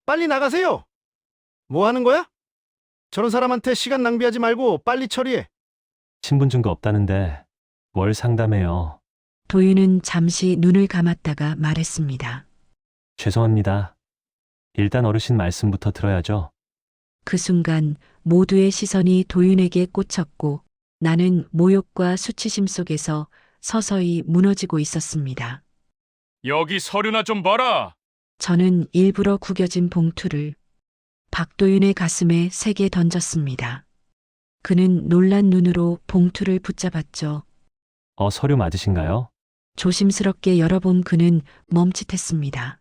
빨리 나가세요. 뭐 하는 거야? 저런 사람한테 시간 낭비하지 말고 빨리 처리해. 신분 증거 없다는데 뭘 상담해요. 도윤은 잠시 눈을 감았다가 말했습니다. 죄송합니다. 일단 어르신 말씀부터 들어야죠. 그 순간 모두의 시선이 도윤에게 꽂혔고 나는 모욕과 수치심 속에서 서서히 무너지고 있었습니다. 여기 서류나 좀 봐라. 저는 일부러 구겨진 봉투를 박도윤의 가슴에 세게 던졌습니다. 그는 놀란 눈으로 봉투를 붙잡았죠. 서류 맞으신가요? 조심스럽게 열어본 그는 멈칫했습니다.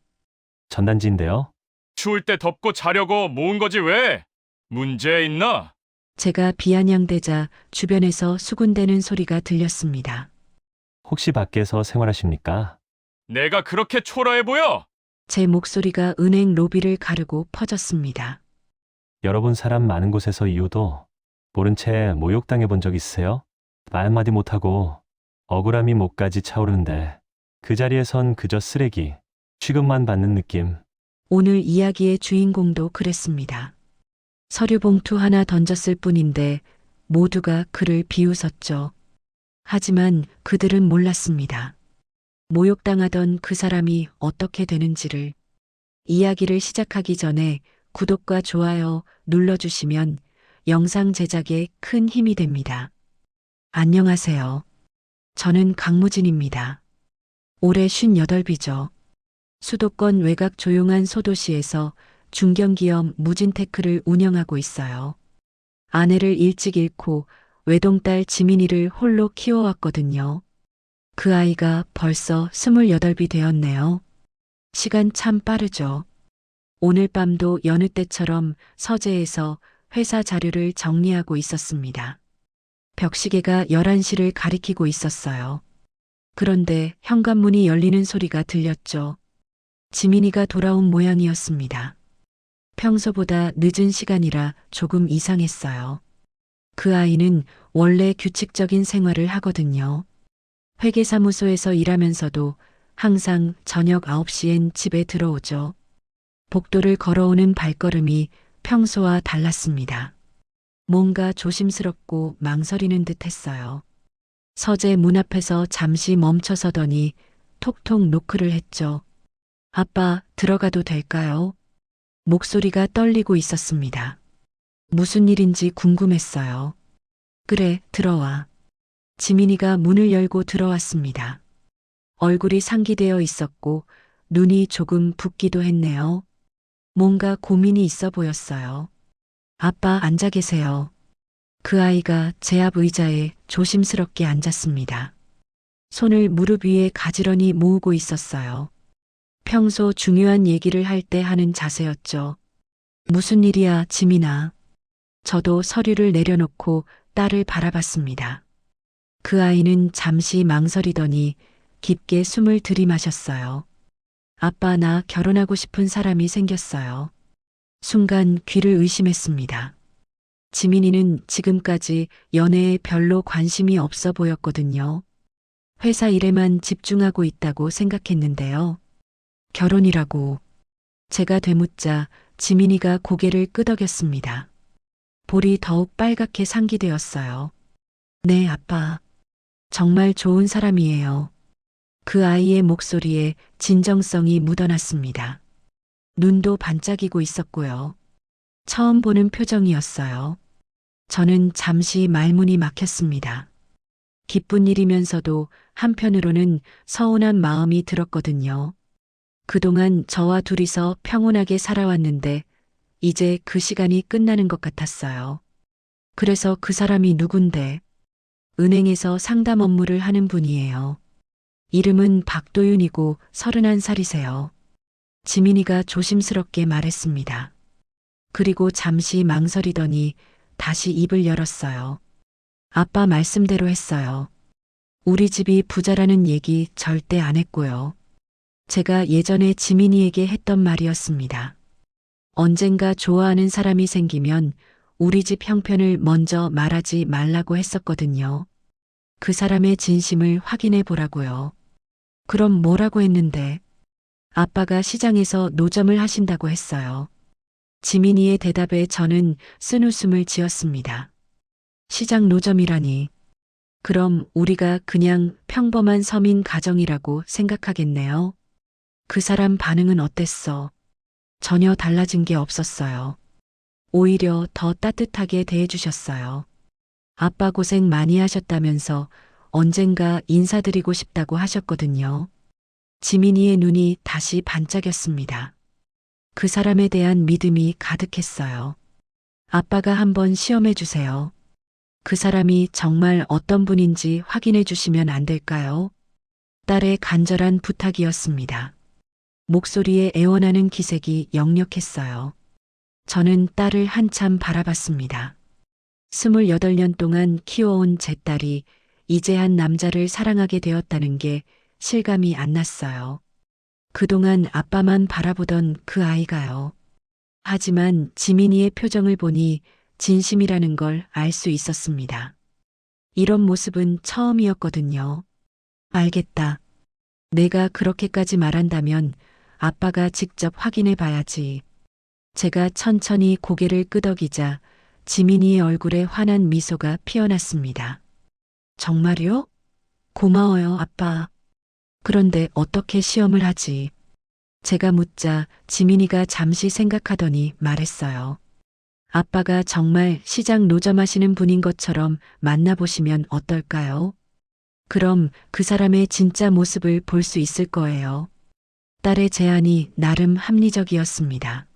전단지인데요. 추울 때 덮고 자려고 모은 거지 왜? 문제 있나? 제가 비아냥대자 주변에서 수군대는 소리가 들렸습니다. 혹시 밖에서 생활하십니까? 내가 그렇게 초라해 보여? 제 목소리가 은행 로비를 가르고 퍼졌습니다. 여러분 사람 많은 곳에서 이유도 모른 채 모욕당해 본 적 있으세요? 말 한마디 못하고 억울함이 목까지 차오르는데 그 자리에선 그저 쓰레기, 취급만 받는 느낌. 오늘 이야기의 주인공도 그랬습니다. 서류 봉투 하나 던졌을 뿐인데 모두가 그를 비웃었죠. 하지만 그들은 몰랐습니다. 모욕당하던 그 사람이 어떻게 되는지를. 이야기를 시작하기 전에 구독과 좋아요 눌러주시면 영상 제작에 큰 힘이 됩니다. 안녕하세요. 저는 강무진입니다. 올해 58비죠. 수도권 외곽 조용한 소도시에서 중견기업 무진테크를 운영하고 있어요. 아내를 일찍 잃고 외동딸 지민이를 홀로 키워왔거든요. 그 아이가 벌써 28이 되었네요. 시간 참 빠르죠. 오늘 밤도 여느 때처럼 서재에서 회사 자료를 정리하고 있었습니다. 벽시계가 11시를 가리키고 있었어요. 그런데 현관문이 열리는 소리가 들렸죠. 지민이가 돌아온 모양이었습니다. 평소보다 늦은 시간이라 조금 이상했어요. 그 아이는 원래 규칙적인 생활을 하거든요. 회계사무소에서 일하면서도 항상 저녁 9시엔 집에 들어오죠. 복도를 걸어오는 발걸음이 평소와 달랐습니다. 뭔가 조심스럽고 망설이는 듯 했어요. 서재 문 앞에서 잠시 멈춰서더니 톡톡 노크를 했죠. 아빠, 들어가도 될까요? 목소리가 떨리고 있었습니다. 무슨 일인지 궁금했어요. 그래, 들어와. 지민이가 문을 열고 들어왔습니다. 얼굴이 상기되어 있었고 눈이 조금 붓기도 했네요. 뭔가 고민이 있어 보였어요. 아빠, 앉아 계세요. 그 아이가 제 앞 의자에 조심스럽게 앉았습니다. 손을 무릎 위에 가지런히 모으고 있었어요. 평소 중요한 얘기를 할 때 하는 자세였죠. 무슨 일이야, 지민아. 저도 서류를 내려놓고 딸을 바라봤습니다. 그 아이는 잠시 망설이더니 깊게 숨을 들이마셨어요. 아빠, 나 결혼하고 싶은 사람이 생겼어요. 순간 귀를 의심했습니다. 지민이는 지금까지 연애에 별로 관심이 없어 보였거든요. 회사 일에만 집중하고 있다고 생각했는데요. 결혼이라고. 제가 되묻자 지민이가 고개를 끄덕였습니다. 볼이 더욱 빨갛게 상기되었어요. 네, 아빠. 정말 좋은 사람이에요. 그 아이의 목소리에 진정성이 묻어났습니다. 눈도 반짝이고 있었고요. 처음 보는 표정이었어요. 저는 잠시 말문이 막혔습니다. 기쁜 일이면서도 한편으로는 서운한 마음이 들었거든요. 그동안 저와 둘이서 평온하게 살아왔는데 이제 그 시간이 끝나는 것 같았어요. 그래서 그 사람이 누군데? 은행에서 상담 업무를 하는 분이에요. 이름은 박도윤이고 31살이세요. 지민이가 조심스럽게 말했습니다. 그리고 잠시 망설이더니 다시 입을 열었어요. 아빠 말씀대로 했어요. 우리 집이 부자라는 얘기 절대 안 했고요. 제가 예전에 지민이에게 했던 말이었습니다. 언젠가 좋아하는 사람이 생기면 우리 집 형편을 먼저 말하지 말라고 했었거든요. 그 사람의 진심을 확인해 보라고요. 그럼 뭐라고 했는데? 아빠가 시장에서 노점을 하신다고 했어요. 지민이의 대답에 저는 쓴웃음을 지었습니다. 시장 노점이라니. 그럼 우리가 그냥 평범한 서민 가정이라고 생각하겠네요. 그 사람 반응은 어땠어? 전혀 달라진 게 없었어요. 오히려 더 따뜻하게 대해주셨어요. 아빠 고생 많이 하셨다면서 언젠가 인사드리고 싶다고 하셨거든요. 지민이의 눈이 다시 반짝였습니다. 그 사람에 대한 믿음이 가득했어요. 아빠가 한번 시험해 주세요. 그 사람이 정말 어떤 분인지 확인해 주시면 안 될까요? 딸의 간절한 부탁이었습니다. 목소리에 애원하는 기색이 역력했어요. 저는 딸을 한참 바라봤습니다. 28년 동안 키워온 제 딸이 이제 한 남자를 사랑하게 되었다는 게 실감이 안 났어요. 그동안 아빠만 바라보던 그 아이가요. 하지만 지민이의 표정을 보니 진심이라는 걸 알 수 있었습니다. 이런 모습은 처음이었거든요. 알겠다. 내가 그렇게까지 말한다면 아빠가 직접 확인해 봐야지. 제가 천천히 고개를 끄덕이자 지민이의 얼굴에 환한 미소가 피어났습니다. 정말요? 고마워요, 아빠. 그런데 어떻게 시험을 하지? 제가 묻자 지민이가 잠시 생각하더니 말했어요. 아빠가 정말 시장 노점하시는 분인 것처럼 만나보시면 어떨까요? 그럼 그 사람의 진짜 모습을 볼 수 있을 거예요. 딸의 제안이 나름 합리적이었습니다.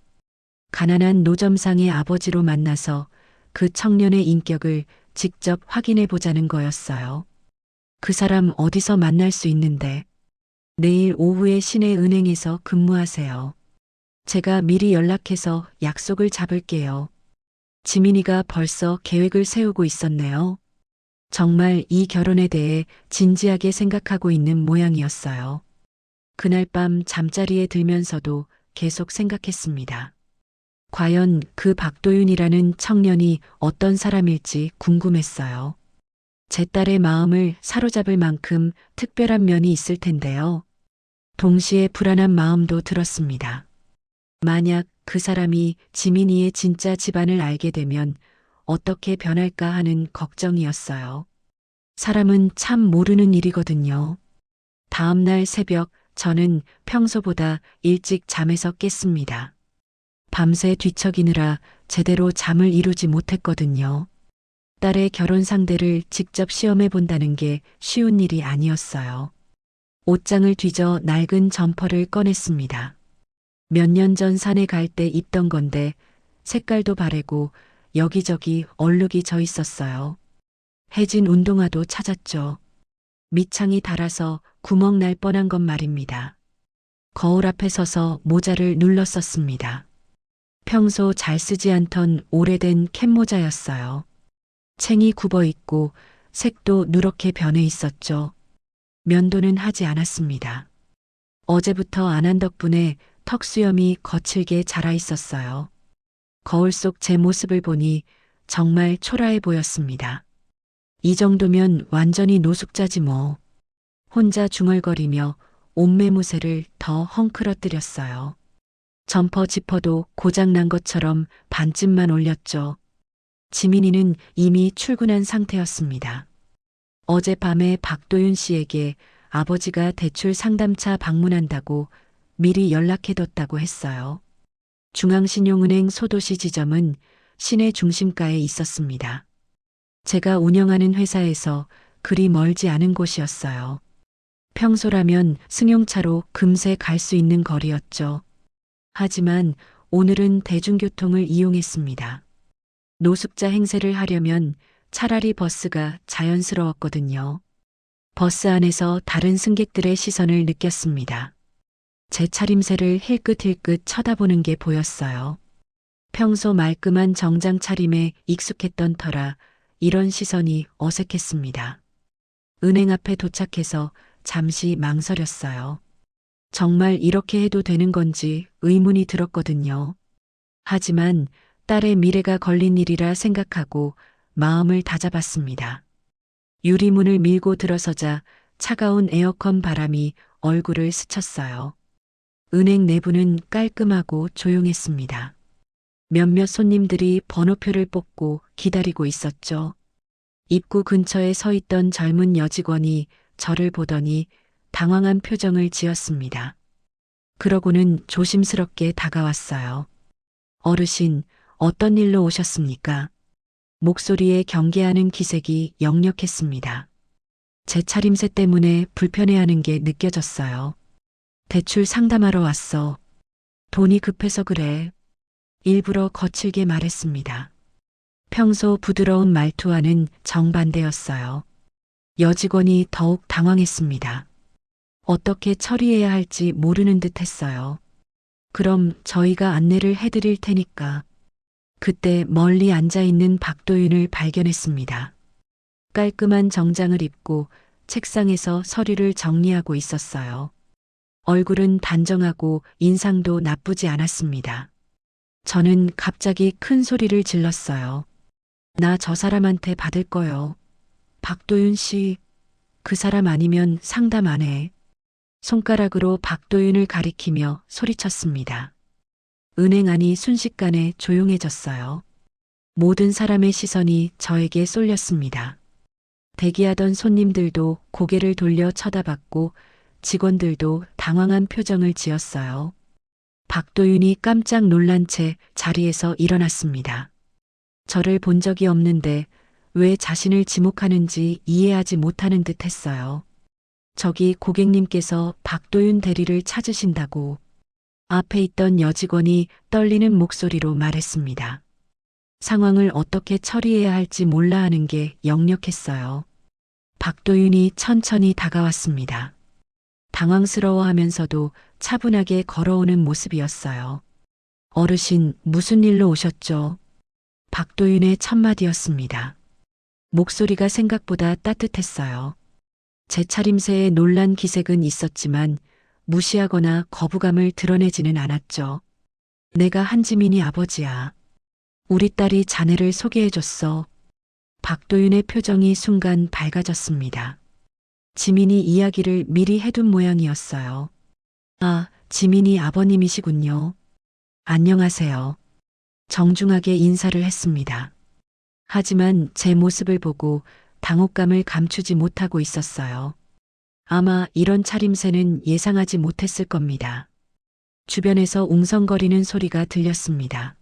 가난한 노점상의 아버지로 만나서 그 청년의 인격을 직접 확인해 보자는 거였어요. 그 사람 어디서 만날 수 있는데? 내일 오후에 시내은행에서 근무하세요. 제가 미리 연락해서 약속을 잡을게요. 지민이가 벌써 계획을 세우고 있었네요. 정말 이 결혼에 대해 진지하게 생각하고 있는 모양이었어요. 그날 밤 잠자리에 들면서도 계속 생각했습니다. 과연 그 박도윤이라는 청년이 어떤 사람일지 궁금했어요. 제 딸의 마음을 사로잡을 만큼 특별한 면이 있을 텐데요. 동시에 불안한 마음도 들었습니다. 만약 그 사람이 지민이의 진짜 집안을 알게 되면 어떻게 변할까 하는 걱정이었어요. 사람은 참 모르는 일이거든요. 다음 날 새벽 저는 평소보다 일찍 잠에서 깼습니다. 밤새 뒤척이느라 제대로 잠을 이루지 못했거든요. 딸의 결혼 상대를 직접 시험해 본다는 게 쉬운 일이 아니었어요. 옷장을 뒤져 낡은 점퍼를 꺼냈습니다. 몇 년 전 산에 갈 때 입던 건데 색깔도 바래고 여기저기 얼룩이 져 있었어요. 해진 운동화도 찾았죠. 밑창이 닳아서 구멍 날 뻔한 것 말입니다. 거울 앞에 서서 모자를 눌렀었습니다. 평소 잘 쓰지 않던 오래된 캡모자였어요. 챙이 굽어 있고 색도 누렇게 변해 있었죠. 면도는 하지 않았습니다. 어제부터 안 한 덕분에 턱수염이 거칠게 자라 있었어요. 거울 속 제 모습을 보니 정말 초라해 보였습니다. 이 정도면 완전히 노숙자지 뭐. 혼자 중얼거리며 옷매무새를 더 헝클어뜨렸어요. 점퍼 지퍼도 고장난 것처럼 반쯤만 올렸죠. 지민이는 이미 출근한 상태였습니다. 어젯밤에 박도윤 씨에게 아버지가 대출 상담차 방문한다고 미리 연락해뒀다고 했어요. 중앙신용은행 소도시 지점은 시내 중심가에 있었습니다. 제가 운영하는 회사에서 그리 멀지 않은 곳이었어요. 평소라면 승용차로 금세 갈 수 있는 거리였죠. 하지만 오늘은 대중교통을 이용했습니다. 노숙자 행세를 하려면 차라리 버스가 자연스러웠거든요. 버스 안에서 다른 승객들의 시선을 느꼈습니다. 제 차림새를 힐끗힐끗 쳐다보는 게 보였어요. 평소 말끔한 정장 차림에 익숙했던 터라 이런 시선이 어색했습니다. 은행 앞에 도착해서 잠시 망설였어요. 정말 이렇게 해도 되는 건지 의문이 들었거든요. 하지만 딸의 미래가 걸린 일이라 생각하고 마음을 다잡았습니다. 유리문을 밀고 들어서자 차가운 에어컨 바람이 얼굴을 스쳤어요. 은행 내부는 깔끔하고 조용했습니다. 몇몇 손님들이 번호표를 뽑고 기다리고 있었죠. 입구 근처에 서 있던 젊은 여직원이 저를 보더니 당황한 표정을 지었습니다. 그러고는 조심스럽게 다가왔어요. 어르신, 어떤 일로 오셨습니까? 목소리에 경계하는 기색이 역력했습니다. 제 차림새 때문에 불편해하는 게 느껴졌어요. 대출 상담하러 왔어. 돈이 급해서 그래. 일부러 거칠게 말했습니다. 평소 부드러운 말투와는 정반대였어요. 여직원이 더욱 당황했습니다. 어떻게 처리해야 할지 모르는 듯 했어요. 그럼 저희가 안내를 해드릴 테니까. 그때 멀리 앉아있는 박도윤을 발견했습니다. 깔끔한 정장을 입고 책상에서 서류를 정리하고 있었어요. 얼굴은 단정하고 인상도 나쁘지 않았습니다. 저는 갑자기 큰 소리를 질렀어요. 나 저 사람한테 받을 거요. 박도윤 씨, 그 사람 아니면 상담 안 해. 손가락으로 박도윤을 가리키며 소리쳤습니다. 은행 안이 순식간에 조용해졌어요. 모든 사람의 시선이 저에게 쏠렸습니다. 대기하던 손님들도 고개를 돌려 쳐다봤고 직원들도 당황한 표정을 지었어요. 박도윤이 깜짝 놀란 채 자리에서 일어났습니다. 저를 본 적이 없는데 왜 자신을 지목하는지 이해하지 못하는 듯 했어요. 저기 고객님께서 박도윤 대리를 찾으신다고. 앞에 있던 여직원이 떨리는 목소리로 말했습니다. 상황을 어떻게 처리해야 할지 몰라 하는 게 역력했어요. 박도윤이 천천히 다가왔습니다. 당황스러워하면서도 차분하게 걸어오는 모습이었어요. 어르신, 무슨 일로 오셨죠? 박도윤의 첫 마디였습니다. 목소리가 생각보다 따뜻했어요. 제 차림새에 놀란 기색은 있었지만 무시하거나 거부감을 드러내지는 않았죠. 내가 한지민이 아버지야. 우리 딸이 자네를 소개해줬어. 박도윤의 표정이 순간 밝아졌습니다. 지민이 이야기를 미리 해둔 모양이었어요. 아, 지민이 아버님이시군요. 안녕하세요. 정중하게 인사를 했습니다. 하지만 제 모습을 보고 당혹감을 감추지 못하고 있었어요. 아마 이런 차림새는 예상하지 못했을 겁니다. 주변에서 웅성거리는 소리가 들렸습니다.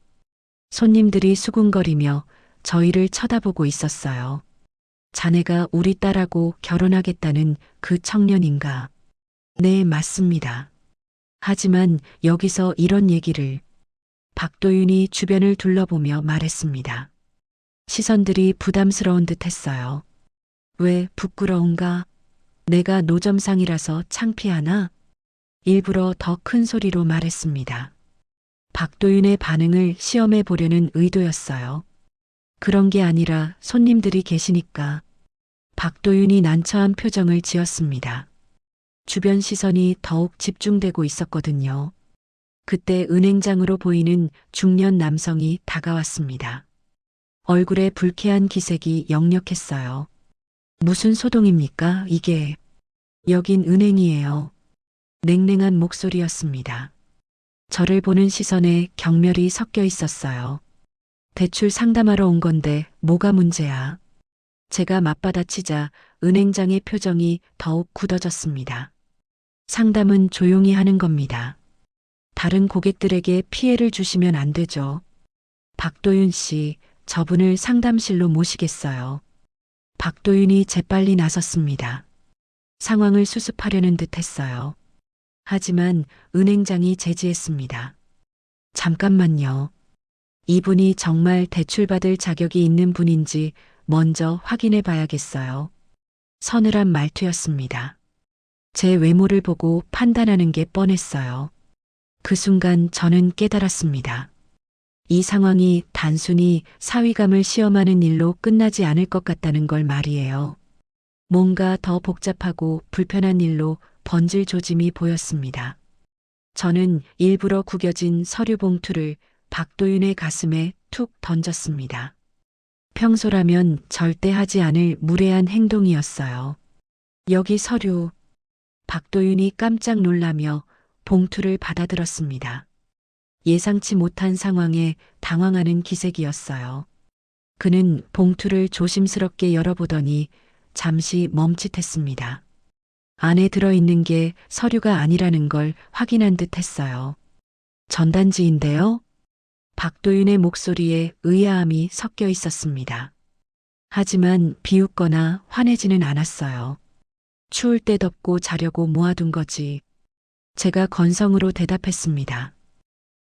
손님들이 수군거리며 저희를 쳐다보고 있었어요. 자네가 우리 딸하고 결혼하겠다는 그 청년인가? 네, 맞습니다. 하지만 여기서 이런 얘기를. 박도윤이 주변을 둘러보며 말했습니다. 시선들이 부담스러운 듯 했어요. 왜 부끄러운가? 내가 노점상이라서 창피하나? 일부러 더 큰 소리로 말했습니다. 박도윤의 반응을 시험해 보려는 의도였어요. 그런 게 아니라 손님들이 계시니까. 박도윤이 난처한 표정을 지었습니다. 주변 시선이 더욱 집중되고 있었거든요. 그때 은행장으로 보이는 중년 남성이 다가왔습니다. 얼굴에 불쾌한 기색이 역력했어요. 무슨 소동입니까, 이게? 여긴 은행이에요. 냉랭한 목소리였습니다. 저를 보는 시선에 경멸이 섞여 있었어요. 대출 상담하러 온 건데 뭐가 문제야? 제가 맞받아치자 은행장의 표정이 더욱 굳어졌습니다. 상담은 조용히 하는 겁니다. 다른 고객들에게 피해를 주시면 안 되죠. 박도윤 씨, 저분을 상담실로 모시겠어요. 박도윤이 재빨리 나섰습니다. 상황을 수습하려는 듯 했어요. 하지만 은행장이 제지했습니다. 잠깐만요. 이분이 정말 대출받을 자격이 있는 분인지 먼저 확인해 봐야겠어요. 서늘한 말투였습니다. 제 외모를 보고 판단하는 게 뻔했어요. 그 순간 저는 깨달았습니다. 이 상황이 단순히 사위감을 시험하는 일로 끝나지 않을 것 같다는 걸 말이에요. 뭔가 더 복잡하고 불편한 일로 번질 조짐이 보였습니다. 저는 일부러 구겨진 서류 봉투를 박도윤의 가슴에 툭 던졌습니다. 평소라면 절대 하지 않을 무례한 행동이었어요. 여기 서류. 박도윤이 깜짝 놀라며 봉투를 받아들었습니다. 예상치 못한 상황에 당황하는 기색이었어요. 그는 봉투를 조심스럽게 열어보더니 잠시 멈칫했습니다. 안에 들어있는 게 서류가 아니라는 걸 확인한 듯 했어요. 전단지인데요? 박도윤의 목소리에 의아함이 섞여 있었습니다. 하지만 비웃거나 화내지는 않았어요. 추울 때 덮고 자려고 모아둔 거지. 제가 건성으로 대답했습니다.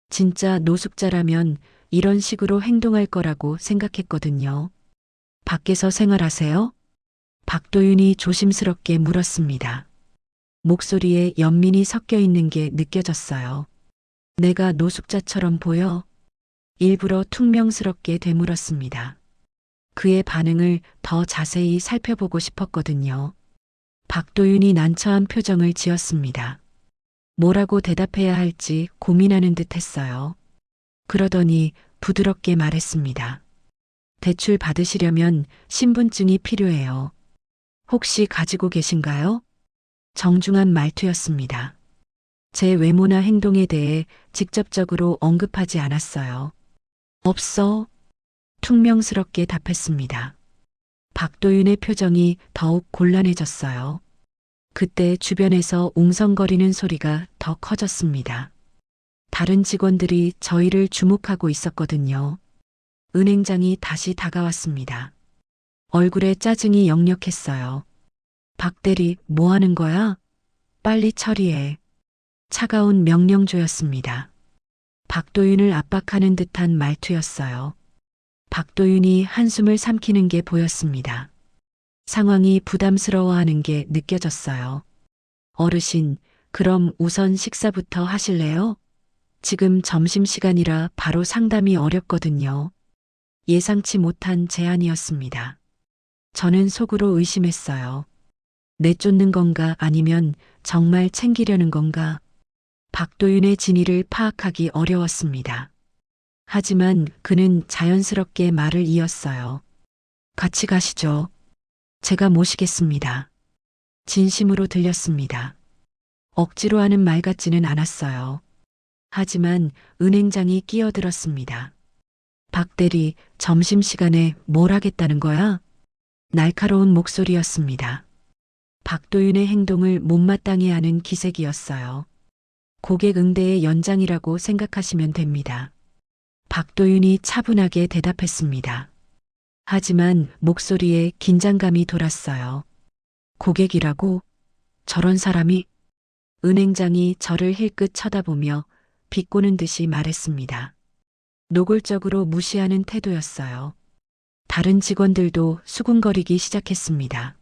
진짜 노숙자라면 이런 식으로 행동할 거라고 생각했거든요. 밖에서 생활하세요? 박도윤이 조심스럽게 물었습니다. 목소리에 연민이 섞여 있는 게 느껴졌어요. 내가 노숙자처럼 보여? 일부러 퉁명스럽게 되물었습니다. 그의 반응을 더 자세히 살펴보고 싶었거든요. 박도윤이 난처한 표정을 지었습니다. 뭐라고 대답해야 할지 고민하는 듯 했어요. 그러더니 부드럽게 말했습니다. 대출 받으시려면 신분증이 필요해요. 혹시 가지고 계신가요? 정중한 말투였습니다. 제 외모나 행동에 대해 직접적으로 언급하지 않았어요. 없어. 퉁명스럽게 답했습니다. 박도윤의 표정이 더욱 곤란해졌어요. 그때 주변에서 웅성거리는 소리가 더 커졌습니다. 다른 직원들이 저희를 주목하고 있었거든요. 은행장이 다시 다가왔습니다. 얼굴에 짜증이 역력했어요. 박 대리, 뭐 하는 거야? 빨리 처리해. 차가운 명령조였습니다. 박도윤을 압박하는 듯한 말투였어요. 박도윤이 한숨을 삼키는 게 보였습니다. 상황이 부담스러워하는 게 느껴졌어요. 어르신, 그럼 우선 식사부터 하실래요? 지금 점심시간이라 바로 상담이 어렵거든요. 예상치 못한 제안이었습니다. 저는 속으로 의심했어요. 내쫓는 건가 아니면 정말 챙기려는 건가? 박도윤의 진위를 파악하기 어려웠습니다. 하지만 그는 자연스럽게 말을 이었어요. 같이 가시죠. 제가 모시겠습니다. 진심으로 들렸습니다. 억지로 하는 말 같지는 않았어요. 하지만 은행장이 끼어들었습니다. 박 대리, 점심시간에 뭘 하겠다는 거야? 날카로운 목소리였습니다. 박도윤의 행동을 못마땅해 하는 기색이었어요. 고객 응대의 연장이라고 생각하시면 됩니다. 박도윤이 차분하게 대답했습니다. 하지만 목소리에 긴장감이 돌았어요. 고객이라고? 저런 사람이? 은행장이 저를 힐끗 쳐다보며 비꼬는 듯이 말했습니다. 노골적으로 무시하는 태도였어요. 다른 직원들도 수군거리기 시작했습니다.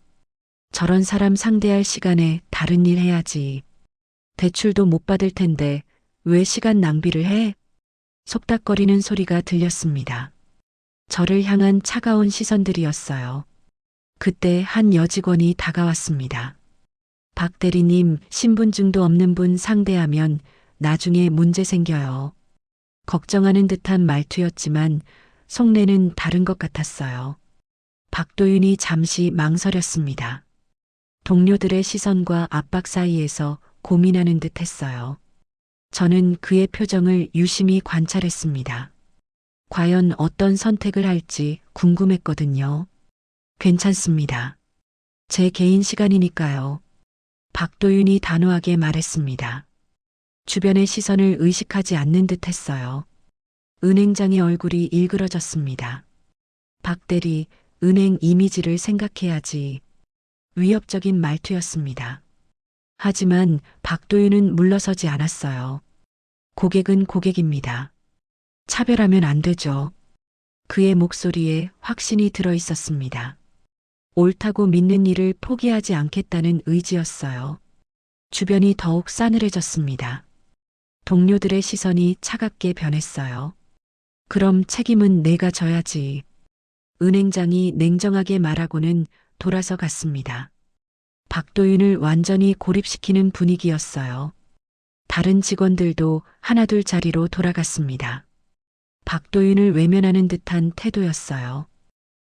저런 사람 상대할 시간에 다른 일 해야지. 대출도 못 받을 텐데 왜 시간 낭비를 해? 속닥거리는 소리가 들렸습니다. 저를 향한 차가운 시선들이었어요. 그때 한 여직원이 다가왔습니다. 박 대리님, 신분증도 없는 분 상대하면 나중에 문제 생겨요. 걱정하는 듯한 말투였지만 속내는 다른 것 같았어요. 박도윤이 잠시 망설였습니다. 동료들의 시선과 압박 사이에서 고민하는 듯 했어요. 저는 그의 표정을 유심히 관찰했습니다. 과연 어떤 선택을 할지 궁금했거든요. 괜찮습니다. 제 개인 시간이니까요. 박도윤이 단호하게 말했습니다. 주변의 시선을 의식하지 않는 듯 했어요. 은행장의 얼굴이 일그러졌습니다. 박 대리, 은행 이미지를 생각해야지. 위협적인 말투였습니다. 하지만 박도윤은 물러서지 않았어요. 고객은 고객입니다. 차별하면 안 되죠. 그의 목소리에 확신이 들어 있었습니다. 옳다고 믿는 일을 포기하지 않겠다는 의지였어요. 주변이 더욱 싸늘해졌습니다. 동료들의 시선이 차갑게 변했어요. 그럼 책임은 내가 져야지. 은행장이 냉정하게 말하고는 돌아서 갔습니다. 박도윤을 완전히 고립시키는 분위기였어요. 다른 직원들도 하나둘 자리로 돌아갔습니다. 박도윤을 외면하는 듯한 태도였어요.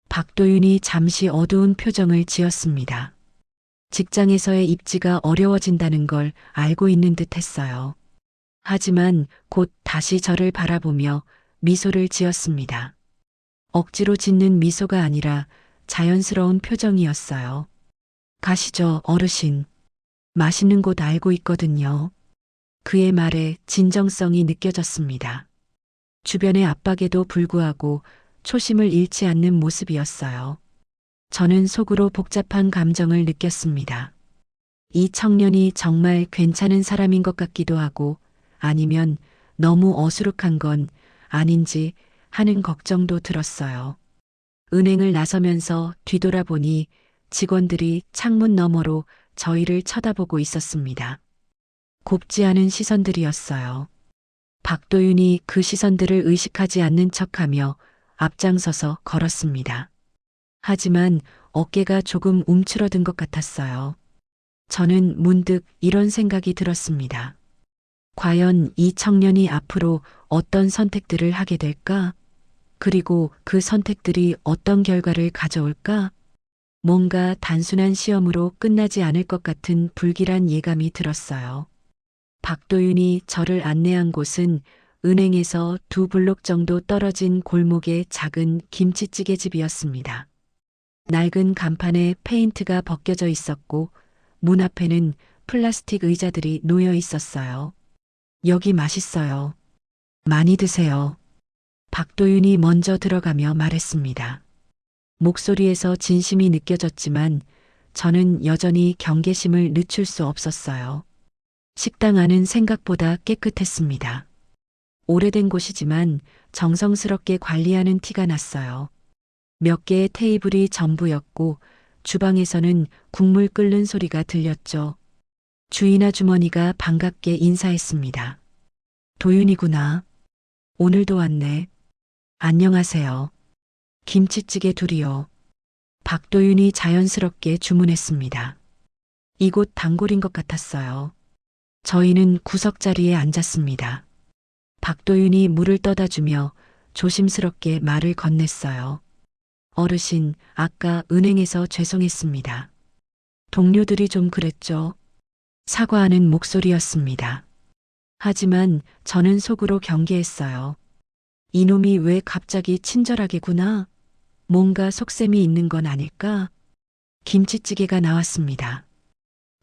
박도윤이 잠시 어두운 표정을 지었습니다. 직장에서의 입지가 어려워진다는 걸 알고 있는 듯 했어요. 하지만 곧 다시 저를 바라보며 미소를 지었습니다. 억지로 짓는 미소가 아니라 자연스러운 표정이었어요. 가시죠, 어르신. 맛있는 곳 알고 있거든요. 그의 말에 진정성이 느껴졌습니다. 주변의 압박에도 불구하고 초심을 잃지 않는 모습이었어요. 저는 속으로 복잡한 감정을 느꼈습니다. 이 청년이 정말 괜찮은 사람인 것 같기도 하고 아니면 너무 어수룩한 건 아닌지 하는 걱정도 들었어요. 은행을 나서면서 뒤돌아보니 직원들이 창문 너머로 저희를 쳐다보고 있었습니다. 곱지 않은 시선들이었어요. 박도윤이 그 시선들을 의식하지 않는 척하며 앞장서서 걸었습니다. 하지만 어깨가 조금 움츠러든 것 같았어요. 저는 문득 이런 생각이 들었습니다. 과연 이 청년이 앞으로 어떤 선택들을 하게 될까? 그리고 그 선택들이 어떤 결과를 가져올까? 뭔가 단순한 시험으로 끝나지 않을 것 같은 불길한 예감이 들었어요. 박도윤이 저를 안내한 곳은 은행에서 2블록 정도 떨어진 골목의 작은 김치찌개 집이었습니다. 낡은 간판에 페인트가 벗겨져 있었고 문 앞에는 플라스틱 의자들이 놓여 있었어요. 여기 맛있어요. 많이 드세요. 박도윤이 먼저 들어가며 말했습니다. 목소리에서 진심이 느껴졌지만 저는 여전히 경계심을 늦출 수 없었어요. 식당 안은 생각보다 깨끗했습니다. 오래된 곳이지만 정성스럽게 관리하는 티가 났어요. 몇 개의 테이블이 전부였고 주방에서는 국물 끓는 소리가 들렸죠. 주인 아주머니가 반갑게 인사했습니다. 도윤이구나. 오늘도 왔네. 안녕하세요. 김치찌개 둘이요. 박도윤이 자연스럽게 주문했습니다. 이곳 단골인 것 같았어요. 저희는 구석자리에 앉았습니다. 박도윤이 물을 떠다 주며 조심스럽게 말을 건넸어요. 어르신, 아까 은행에서 죄송했습니다. 동료들이 좀 그랬죠. 사과하는 목소리였습니다. 하지만 저는 속으로 경계했어요. 이놈이 왜 갑자기 친절하게구나. 뭔가 속셈이 있는 건 아닐까? 김치찌개가 나왔습니다.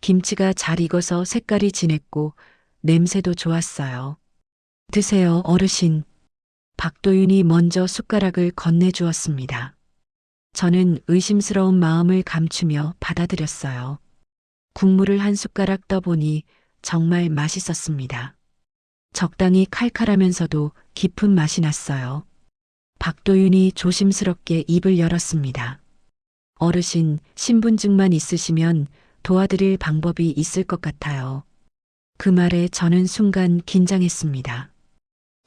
김치가 잘 익어서 색깔이 진했고 냄새도 좋았어요. 드세요, 어르신. 박도윤이 먼저 숟가락을 건네주었습니다. 저는 의심스러운 마음을 감추며 받아들였어요. 국물을 한 숟가락 떠보니 정말 맛있었습니다. 적당히 칼칼하면서도 깊은 맛이 났어요. 박도윤이 조심스럽게 입을 열었습니다. 어르신, 신분증만 있으시면 도와드릴 방법이 있을 것 같아요. 그 말에 저는 순간 긴장했습니다.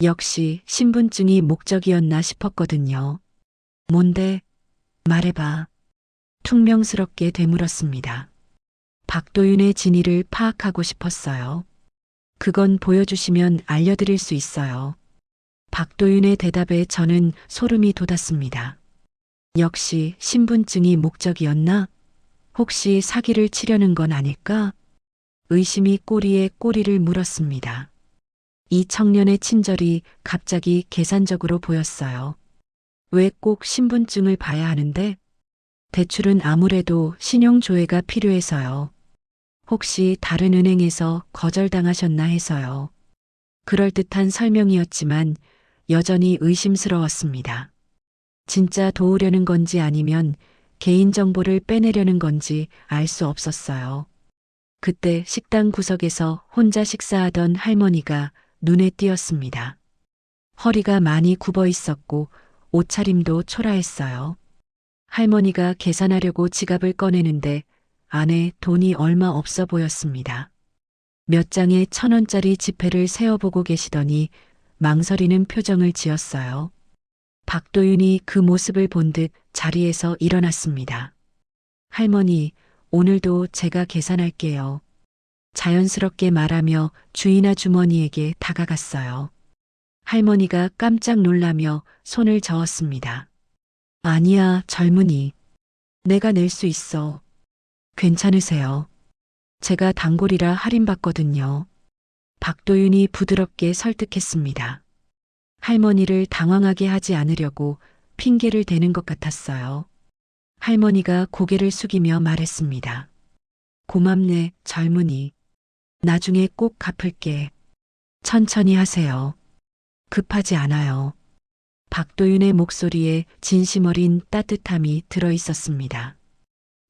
역시 신분증이 목적이었나 싶었거든요. 뭔데? 말해봐. 퉁명스럽게 되물었습니다. 박도윤의 진위를 파악하고 싶었어요. 그건 보여주시면 알려드릴 수 있어요. 박도윤의 대답에 저는 소름이 돋았습니다. 역시 신분증이 목적이었나? 혹시 사기를 치려는 건 아닐까? 의심이 꼬리에 꼬리를 물었습니다. 이 청년의 친절이 갑자기 계산적으로 보였어요. 왜 꼭 신분증을 봐야 하는데? 대출은 아무래도 신용조회가 필요해서요. 혹시 다른 은행에서 거절당하셨나 해서요. 그럴듯한 설명이었지만 여전히 의심스러웠습니다. 진짜 도우려는 건지 아니면 개인정보를 빼내려는 건지 알 수 없었어요. 그때 식당 구석에서 혼자 식사하던 할머니가 눈에 띄었습니다. 허리가 많이 굽어 있었고 옷차림도 초라했어요. 할머니가 계산하려고 지갑을 꺼내는데 안에 돈이 얼마 없어 보였습니다. 몇 장의 1,000원짜리 지폐를 세어보고 계시더니 망설이는 표정을 지었어요. 박도윤이 그 모습을 본 듯 자리에서 일어났습니다. 할머니, 오늘도 제가 계산할게요. 자연스럽게 말하며 주인 아주머니에게 다가갔어요. 할머니가 깜짝 놀라며 손을 저었습니다. 아니야, 젊은이. 내가 낼 수 있어. 괜찮으세요. 제가 단골이라 할인받거든요. 박도윤이 부드럽게 설득했습니다. 할머니를 당황하게 하지 않으려고 핑계를 대는 것 같았어요. 할머니가 고개를 숙이며 말했습니다. 고맙네, 젊은이. 나중에 꼭 갚을게. 천천히 하세요. 급하지 않아요. 박도윤의 목소리에 진심 어린 따뜻함이 들어 있었습니다.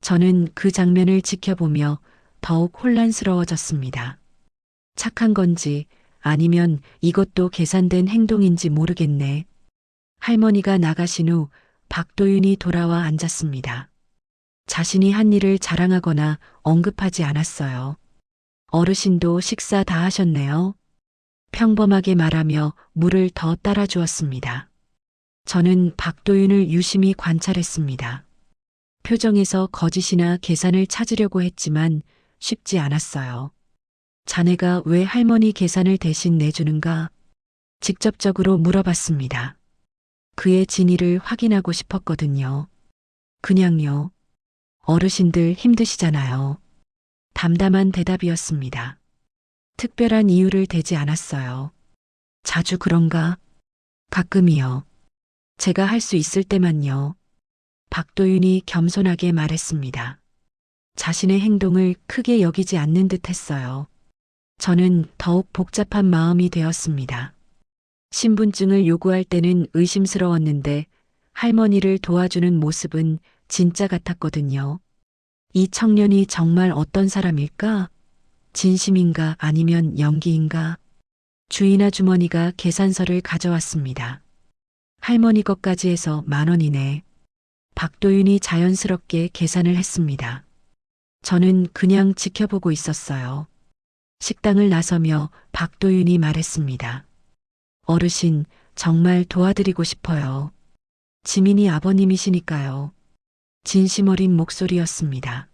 저는 그 장면을 지켜보며 더욱 혼란스러워졌습니다. 착한 건지 아니면 이것도 계산된 행동인지 모르겠네. 할머니가 나가신 후 박도윤이 돌아와 앉았습니다. 자신이 한 일을 자랑하거나 언급하지 않았어요. 어르신도 식사 다 하셨네요. 평범하게 말하며 물을 더 따라 주었습니다. 저는 박도윤을 유심히 관찰했습니다. 표정에서 거짓이나 계산을 찾으려고 했지만 쉽지 않았어요. 자네가 왜 할머니 계산을 대신 내주는가? 직접적으로 물어봤습니다. 그의 진위를 확인하고 싶었거든요. 그냥요. 어르신들 힘드시잖아요. 담담한 대답이었습니다. 특별한 이유를 대지 않았어요. 자주 그런가? 가끔이요. 제가 할 수 있을 때만요. 박도윤이 겸손하게 말했습니다. 자신의 행동을 크게 여기지 않는 듯 했어요. 저는 더욱 복잡한 마음이 되었습니다. 신분증을 요구할 때는 의심스러웠는데 할머니를 도와주는 모습은 진짜 같았거든요. 이 청년이 정말 어떤 사람일까? 진심인가 아니면 연기인가? 주인 아주머니가 계산서를 가져왔습니다. 할머니 것까지 해서 10,000원이네. 박도윤이 자연스럽게 계산을 했습니다. 저는 그냥 지켜보고 있었어요. 식당을 나서며 박도윤이 말했습니다. 어르신, 정말 도와드리고 싶어요. 지민이 아버님이시니까요. 진심 어린 목소리였습니다.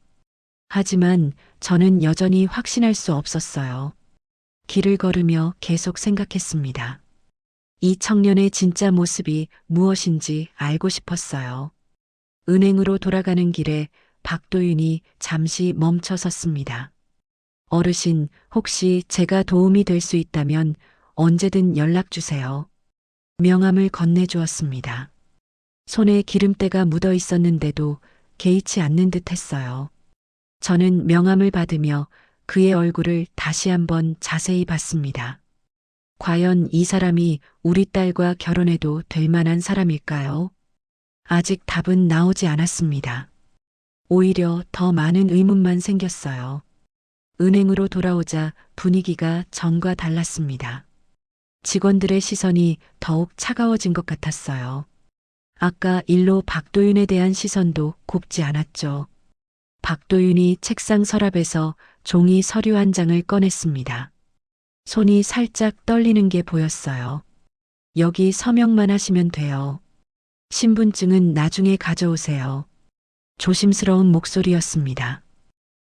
하지만 저는 여전히 확신할 수 없었어요. 길을 걸으며 계속 생각했습니다. 이 청년의 진짜 모습이 무엇인지 알고 싶었어요. 은행으로 돌아가는 길에 박도윤이 잠시 멈춰 섰습니다. 어르신, 혹시 제가 도움이 될 수 있다면 언제든 연락 주세요. 명함을 건네주었습니다. 손에 기름때가 묻어 있었는데도 개의치 않는 듯 했어요. 저는 명함을 받으며 그의 얼굴을 다시 한번 자세히 봤습니다. 과연 이 사람이 우리 딸과 결혼해도 될 만한 사람일까요? 아직 답은 나오지 않았습니다. 오히려 더 많은 의문만 생겼어요. 은행으로 돌아오자 분위기가 전과 달랐습니다. 직원들의 시선이 더욱 차가워진 것 같았어요. 아까 일로 박도윤에 대한 시선도 곱지 않았죠. 박도윤이 책상 서랍에서 종이 서류 한 장을 꺼냈습니다. 손이 살짝 떨리는 게 보였어요. 여기 서명만 하시면 돼요. 신분증은 나중에 가져오세요. 조심스러운 목소리였습니다.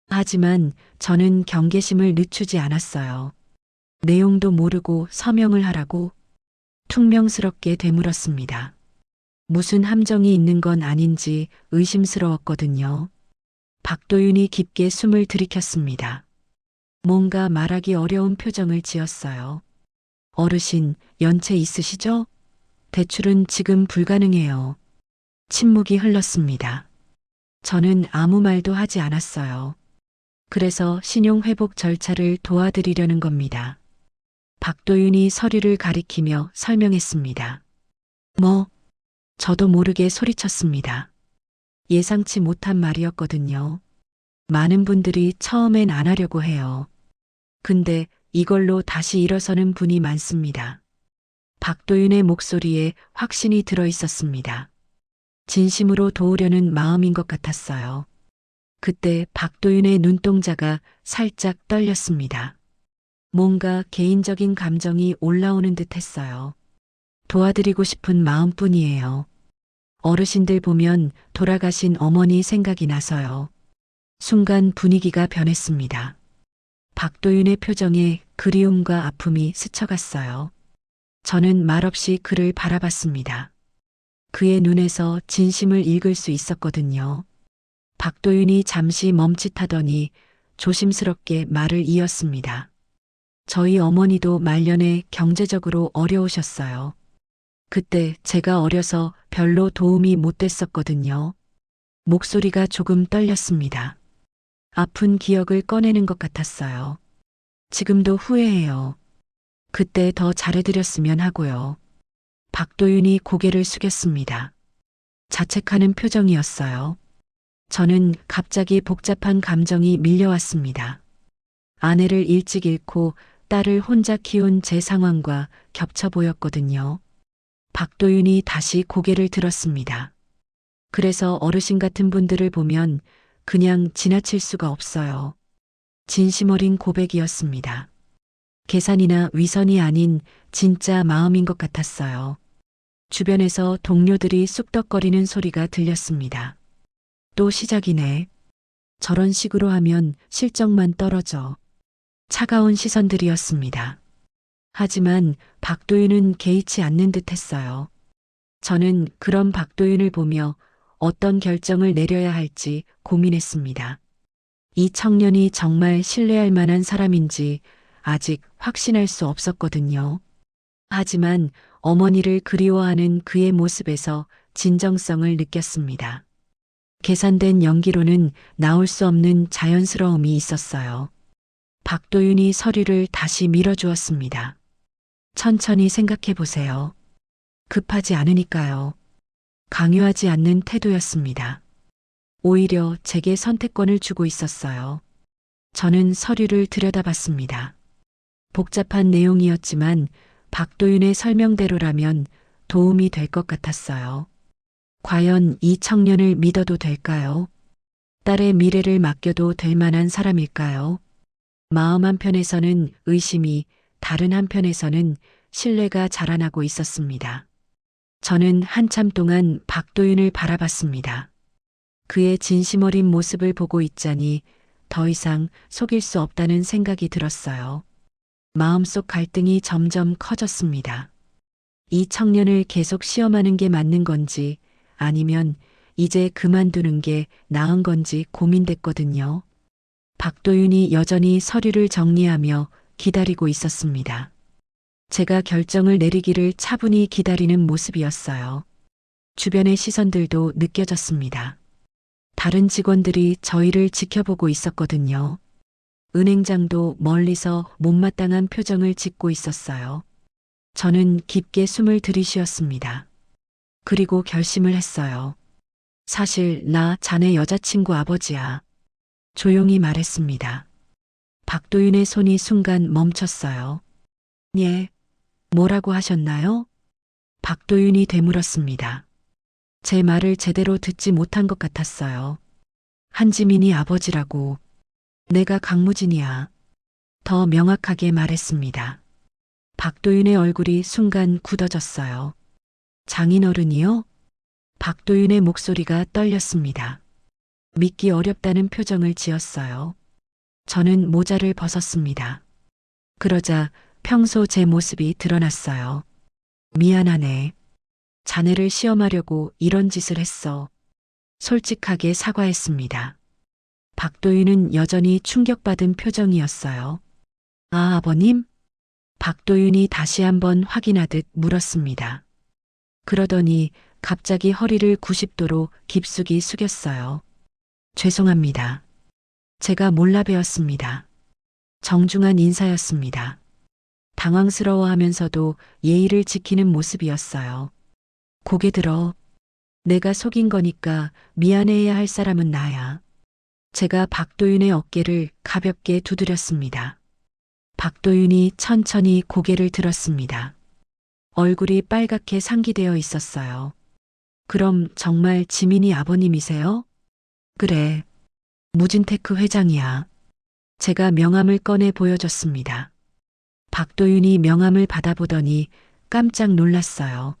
하지만 저는 경계심을 늦추지 않았어요. 내용도 모르고 서명을 하라고 퉁명스럽게 되물었습니다. 무슨 함정이 있는 건 아닌지 의심스러웠거든요. 박도윤이 깊게 숨을 들이켰습니다. 뭔가 말하기 어려운 표정을 지었어요. 어르신, 연체 있으시죠? 대출은 지금 불가능해요. 침묵이 흘렀습니다. 저는 아무 말도 하지 않았어요. 그래서 신용회복 절차를 도와드리려는 겁니다. 박도윤이 서류를 가리키며 설명했습니다. 뭐? 저도 모르게 소리쳤습니다. 예상치 못한 말이었거든요. 많은 분들이 처음엔 안 하려고 해요. 근데 이걸로 다시 일어서는 분이 많습니다. 박도윤의 목소리에 확신이 들어 있었습니다. 진심으로 도우려는 마음인 것 같았어요. 그때 박도윤의 눈동자가 살짝 떨렸습니다. 뭔가 개인적인 감정이 올라오는 듯 했어요. 도와드리고 싶은 마음뿐이에요. 어르신들 보면 돌아가신 어머니 생각이 나서요. 순간 분위기가 변했습니다. 박도윤의 표정에 그리움과 아픔이 스쳐갔어요. 저는 말없이 그를 바라봤습니다. 그의 눈에서 진심을 읽을 수 있었거든요. 박도윤이 잠시 멈칫하더니 조심스럽게 말을 이었습니다. 저희 어머니도 말년에 경제적으로 어려우셨어요. 그때 제가 어려서 별로 도움이 못 됐었거든요. 목소리가 조금 떨렸습니다. 아픈 기억을 꺼내는 것 같았어요. 지금도 후회해요. 그때 더 잘해드렸으면 하고요. 박도윤이 고개를 숙였습니다. 자책하는 표정이었어요. 저는 갑자기 복잡한 감정이 밀려왔습니다. 아내를 일찍 잃고 딸을 혼자 키운 제 상황과 겹쳐 보였거든요. 박도윤이 다시 고개를 들었습니다. 그래서 어르신 같은 분들을 보면 그냥 지나칠 수가 없어요. 진심 어린 고백이었습니다. 계산이나 위선이 아닌 진짜 마음인 것 같았어요. 주변에서 동료들이 쑥덕거리는 소리가 들렸습니다. 또 시작이네. 저런 식으로 하면 실적만 떨어져. 차가운 시선들이었습니다. 하지만 박도윤은 개의치 않는 듯 했어요. 저는 그런 박도윤을 보며 어떤 결정을 내려야 할지 고민했습니다. 이 청년이 정말 신뢰할 만한 사람인지 아직 확신할 수 없었거든요. 하지만 어머니를 그리워하는 그의 모습에서 진정성을 느꼈습니다. 계산된 연기로는 나올 수 없는 자연스러움이 있었어요. 박도윤이 서류를 다시 밀어주었습니다. 천천히 생각해 보세요. 급하지 않으니까요. 강요하지 않는 태도였습니다. 오히려 제게 선택권을 주고 있었어요. 저는 서류를 들여다봤습니다. 복잡한 내용이었지만 박도윤의 설명대로라면 도움이 될 것 같았어요. 과연 이 청년을 믿어도 될까요? 딸의 미래를 맡겨도 될 만한 사람일까요? 마음 한편에서는 의심이, 다른 한편에서는 신뢰가 자라나고 있었습니다. 저는 한참 동안 박도윤을 바라봤습니다. 그의 진심 어린 모습을 보고 있자니 더 이상 속일 수 없다는 생각이 들었어요. 마음속 갈등이 점점 커졌습니다. 이 청년을 계속 시험하는 게 맞는 건지 아니면 이제 그만두는 게 나은 건지 고민됐거든요. 박도윤이 여전히 서류를 정리하며 기다리고 있었습니다. 제가 결정을 내리기를 차분히 기다리는 모습이었어요. 주변의 시선들도 느껴졌습니다. 다른 직원들이 저희를 지켜보고 있었거든요. 은행장도 멀리서 못마땅한 표정을 짓고 있었어요. 저는 깊게 숨을 들이쉬었습니다. 그리고 결심을 했어요. 사실 나 자네 여자친구 아버지야. 조용히 말했습니다. 박도윤의 손이 순간 멈췄어요. 예, 뭐라고 하셨나요? 박도윤이 되물었습니다. 제 말을 제대로 듣지 못한 것 같았어요. 한지민이 아버지라고. 내가 강무진이야. 더 명확하게 말했습니다. 박도윤의 얼굴이 순간 굳어졌어요. 장인어른이요? 박도윤의 목소리가 떨렸습니다. 믿기 어렵다는 표정을 지었어요. 저는 모자를 벗었습니다. 그러자 평소 제 모습이 드러났어요. 미안하네. 자네를 시험하려고 이런 짓을 했어. 솔직하게 사과했습니다. 박도윤은 여전히 충격받은 표정이었어요. 아, 아버님? 박도윤이 다시 한번 확인하듯 물었습니다. 그러더니 갑자기 허리를 90도로 깊숙이 숙였어요. 죄송합니다. 제가 몰라 배웠습니다. 정중한 인사였습니다. 당황스러워하면서도 예의를 지키는 모습이었어요. 고개 들어. 내가 속인 거니까 미안해해야 할 사람은 나야. 제가 박도윤의 어깨를 가볍게 두드렸습니다. 박도윤이 천천히 고개를 들었습니다. 얼굴이 빨갛게 상기되어 있었어요. 그럼 정말 지민이 아버님이세요? 그래. 무진테크 회장이야. 제가 명함을 꺼내 보여줬습니다. 박도윤이 명함을 받아보더니 깜짝 놀랐어요.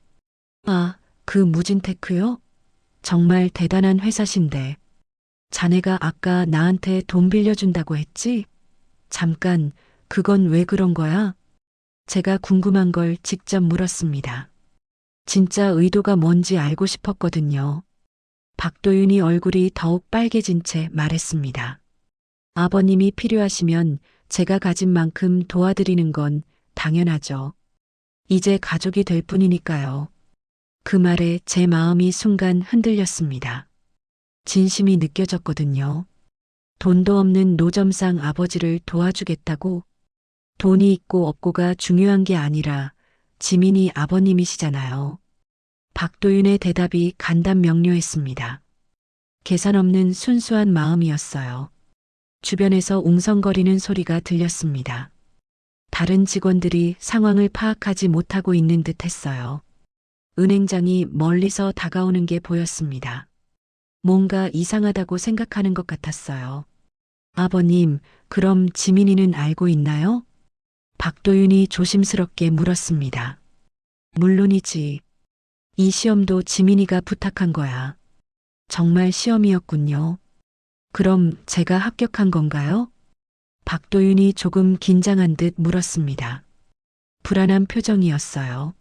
아, 그 무진테크요? 정말 대단한 회사신데. 자네가 아까 나한테 돈 빌려준다고 했지? 잠깐, 그건 왜 그런 거야? 제가 궁금한 걸 직접 물었습니다. 진짜 의도가 뭔지 알고 싶었거든요. 박도윤이 얼굴이 더욱 빨개진 채 말했습니다. 아버님이 필요하시면 제가 가진 만큼 도와드리는 건 당연하죠. 이제 가족이 될 뿐이니까요. 그 말에 제 마음이 순간 흔들렸습니다. 진심이 느껴졌거든요. 돈도 없는 노점상 아버지를 도와주겠다고? 돈이 있고 없고가 중요한 게 아니라 지민이 아버님이시잖아요. 박도윤의 대답이 간단명료했습니다. 계산 없는 순수한 마음이었어요. 주변에서 웅성거리는 소리가 들렸습니다. 다른 직원들이 상황을 파악하지 못하고 있는 듯 했어요. 은행장이 멀리서 다가오는 게 보였습니다. 뭔가 이상하다고 생각하는 것 같았어요. 아버님, 그럼 지민이는 알고 있나요? 박도윤이 조심스럽게 물었습니다. 물론이지. 이 시험도 지민이가 부탁한 거야. 정말 시험이었군요. 그럼 제가 합격한 건가요? 박도윤이 조금 긴장한 듯 물었습니다. 불안한 표정이었어요.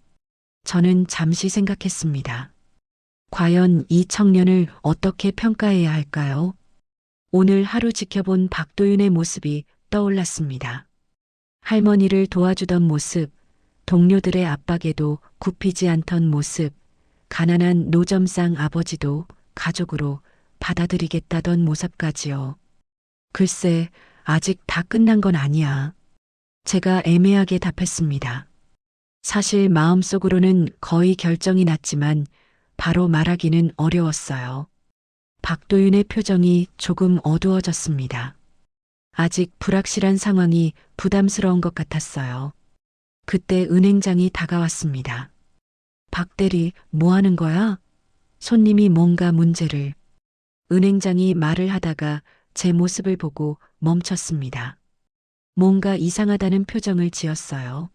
저는 잠시 생각했습니다. 과연 이 청년을 어떻게 평가해야 할까요? 오늘 하루 지켜본 박도윤의 모습이 떠올랐습니다. 할머니를 도와주던 모습, 동료들의 압박에도 굽히지 않던 모습, 가난한 노점상 아버지도 가족으로 받아들이겠다던 모습까지요. 글쎄, 아직 다 끝난 건 아니야. 제가 애매하게 답했습니다. 사실 마음속으로는 거의 결정이 났지만 바로 말하기는 어려웠어요. 박도윤의 표정이 조금 어두워졌습니다. 아직 불확실한 상황이 부담스러운 것 같았어요. 그때 은행장이 다가왔습니다. 박 대리, 뭐 하는 거야? 손님이 뭔가 문제를. 은행장이 말을 하다가 제 모습을 보고 멈췄습니다. 뭔가 이상하다는 표정을 지었어요.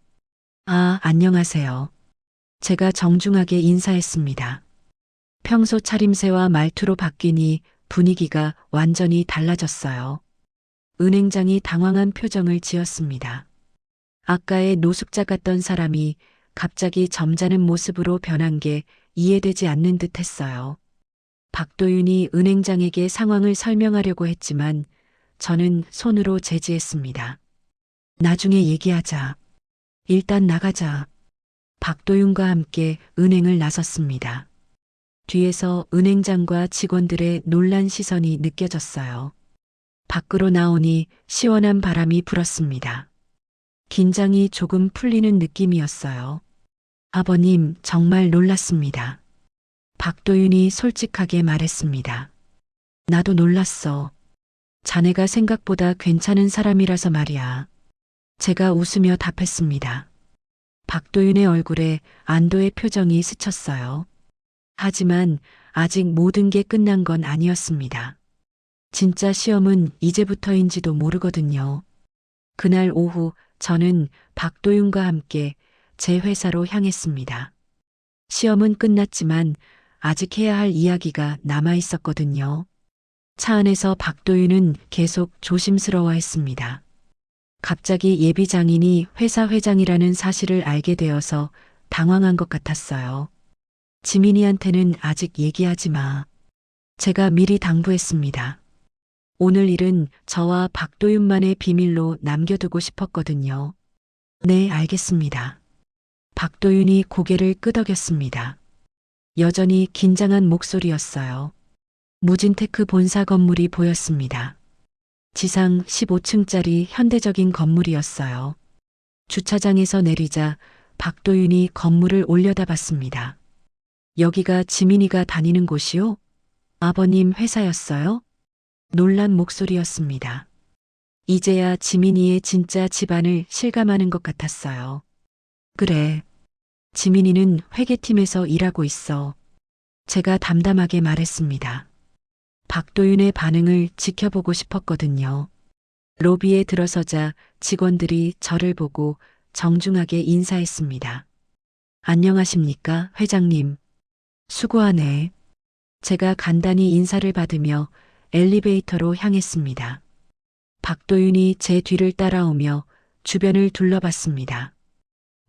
아, 안녕하세요. 제가 정중하게 인사했습니다. 평소 차림새와 말투로 바뀌니 분위기가 완전히 달라졌어요. 은행장이 당황한 표정을 지었습니다. 아까의 노숙자 같던 사람이 갑자기 점잖은 모습으로 변한 게 이해되지 않는 듯 했어요. 박도윤이 은행장에게 상황을 설명하려고 했지만 저는 손으로 제지했습니다. 나중에 얘기하자. 일단 나가자. 박도윤과 함께 은행을 나섰습니다. 뒤에서 은행장과 직원들의 놀란 시선이 느껴졌어요. 밖으로 나오니 시원한 바람이 불었습니다. 긴장이 조금 풀리는 느낌이었어요. 아버님, 정말 놀랐습니다. 박도윤이 솔직하게 말했습니다. 나도 놀랐어. 자네가 생각보다 괜찮은 사람이라서 말이야. 제가 웃으며 답했습니다. 박도윤의 얼굴에 안도의 표정이 스쳤어요. 하지만 아직 모든 게 끝난 건 아니었습니다. 진짜 시험은 이제부터인지도 모르거든요. 그날 오후 저는 박도윤과 함께 제 회사로 향했습니다. 시험은 끝났지만 아직 해야 할 이야기가 남아 있었거든요. 차 안에서 박도윤은 계속 조심스러워했습니다. 갑자기 예비 장인이 회사 회장이라는 사실을 알게 되어서 당황한 것 같았어요. 지민이한테는 아직 얘기하지 마. 제가 미리 당부했습니다. 오늘 일은 저와 박도윤만의 비밀로 남겨두고 싶었거든요. 네, 알겠습니다. 박도윤이 고개를 끄덕였습니다. 여전히 긴장한 목소리였어요. 무진테크 본사 건물이 보였습니다. 지상 15층짜리 현대적인 건물이었어요. 주차장에서 내리자 박도윤이 건물을 올려다봤습니다. 여기가 지민이가 다니는 곳이요? 아버님 회사였어요? 놀란 목소리였습니다. 이제야 지민이의 진짜 집안을 실감하는 것 같았어요. 그래. 지민이는 회계팀에서 일하고 있어. 제가 담담하게 말했습니다. 박도윤의 반응을 지켜보고 싶었거든요. 로비에 들어서자 직원들이 저를 보고 정중하게 인사했습니다. 안녕하십니까, 회장님. 수고하네. 제가 간단히 인사를 받으며 엘리베이터로 향했습니다. 박도윤이 제 뒤를 따라오며 주변을 둘러봤습니다.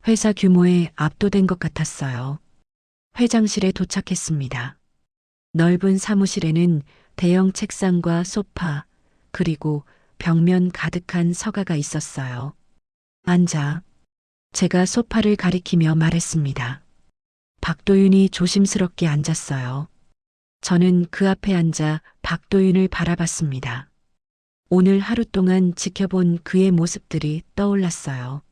회사 규모에 압도된 것 같았어요. 회장실에 도착했습니다. 넓은 사무실에는 대형 책상과 소파, 그리고 벽면 가득한 서가가 있었어요. 앉아. 제가 소파를 가리키며 말했습니다. 박도윤이 조심스럽게 앉았어요. 저는 그 앞에 앉아 박도윤을 바라봤습니다. 오늘 하루 동안 지켜본 그의 모습들이 떠올랐어요.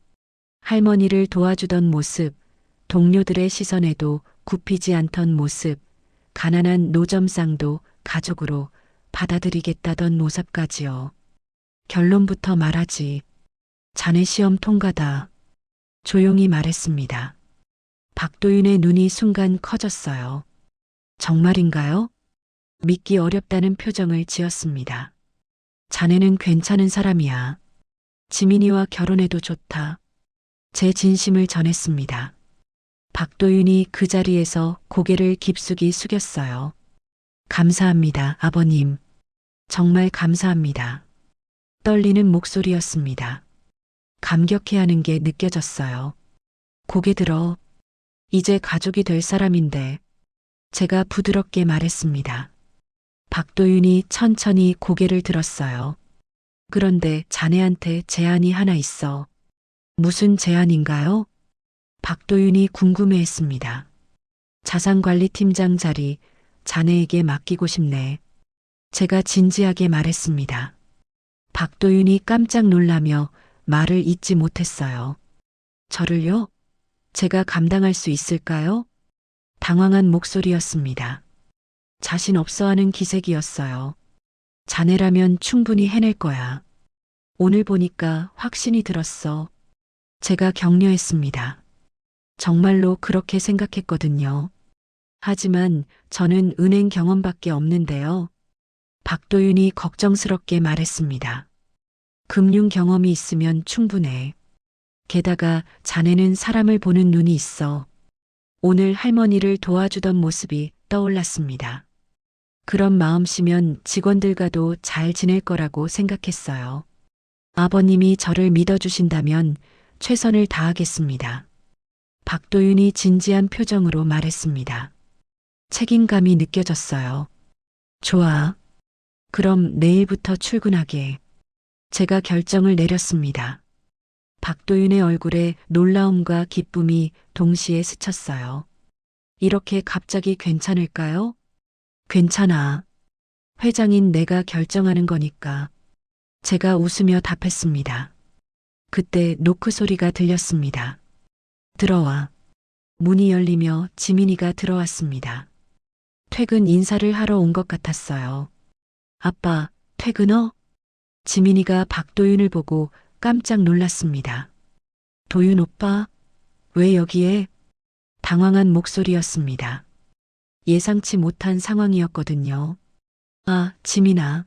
할머니를 도와주던 모습, 동료들의 시선에도 굽히지 않던 모습, 가난한 노점상도 가족으로 받아들이겠다던 모습까지요. 결론부터 말하지. 자네 시험 통과다. 조용히 말했습니다. 박도윤의 눈이 순간 커졌어요. 정말인가요? 믿기 어렵다는 표정을 지었습니다. 자네는 괜찮은 사람이야. 지민이와 결혼해도 좋다. 제 진심을 전했습니다. 박도윤이 그 자리에서 고개를 깊숙이 숙였어요. 감사합니다, 아버님. 정말 감사합니다. 떨리는 목소리였습니다. 감격해하는 게 느껴졌어요. 고개 들어. 이제 가족이 될 사람인데. 제가 부드럽게 말했습니다. 박도윤이 천천히 고개를 들었어요. 그런데 자네한테 제안이 하나 있어. 무슨 제안인가요? 박도윤이 궁금해했습니다. 자산관리팀장 자리 자네에게 맡기고 싶네. 제가 진지하게 말했습니다. 박도윤이 깜짝 놀라며 말을 잇지 못했어요. 저를요? 제가 감당할 수 있을까요? 당황한 목소리였습니다. 자신 없어 하는 기색이었어요. 자네라면 충분히 해낼 거야. 오늘 보니까 확신이 들었어. 제가 격려했습니다. 정말로 그렇게 생각했거든요. 하지만 저는 은행 경험밖에 없는데요. 박도윤이 걱정스럽게 말했습니다. 금융 경험이 있으면 충분해. 게다가 자네는 사람을 보는 눈이 있어. 오늘 할머니를 도와주던 모습이 떠올랐습니다. 그런 마음씨면 직원들과도 잘 지낼 거라고 생각했어요. 아버님이 저를 믿어주신다면 최선을 다하겠습니다. 박도윤이 진지한 표정으로 말했습니다. 책임감이 느껴졌어요. 좋아. 그럼 내일부터 출근하게. 제가 결정을 내렸습니다. 박도윤의 얼굴에 놀라움과 기쁨이 동시에 스쳤어요. 이렇게 갑자기 괜찮을까요? 괜찮아. 회장인 내가 결정하는 거니까. 제가 웃으며 답했습니다. 그때 노크 소리가 들렸습니다. 들어와. 문이 열리며 지민이가 들어왔습니다. 퇴근 인사를 하러 온 것 같았어요. 아빠, 퇴근어? 지민이가 박도윤을 보고 깜짝 놀랐습니다. 도윤 오빠, 왜 여기에? 당황한 목소리였습니다. 예상치 못한 상황이었거든요. 아, 지민아.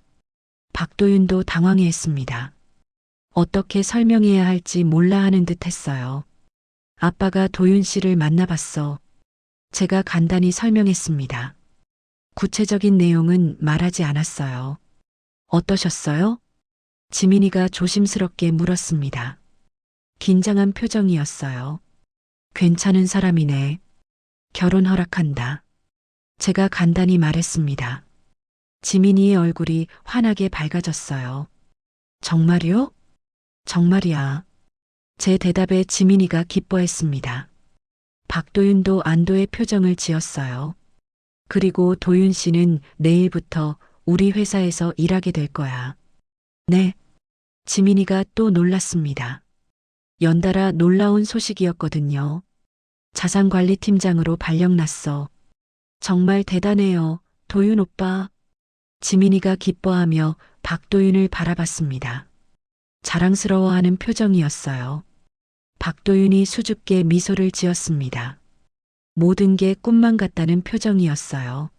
박도윤도 당황해했습니다. 어떻게 설명해야 할지 몰라 하는 듯 했어요. 아빠가 도윤 씨를 만나봤어. 제가 간단히 설명했습니다. 구체적인 내용은 말하지 않았어요. 어떠셨어요? 지민이가 조심스럽게 물었습니다. 긴장한 표정이었어요. 괜찮은 사람이네. 결혼 허락한다. 제가 간단히 말했습니다. 지민이의 얼굴이 환하게 밝아졌어요. 정말요? 정말이야. 제 대답에 지민이가 기뻐했습니다. 박도윤도 안도의 표정을 지었어요. 그리고 도윤 씨는 내일부터 우리 회사에서 일하게 될 거야. 네. 지민이가 또 놀랐습니다. 연달아 놀라운 소식이었거든요. 자산관리팀장으로 발령났어. 정말 대단해요, 도윤 오빠. 지민이가 기뻐하며 박도윤을 바라봤습니다. 자랑스러워하는 표정이었어요. 박도윤이 수줍게 미소를 지었습니다. 모든 게 꿈만 같다는 표정이었어요.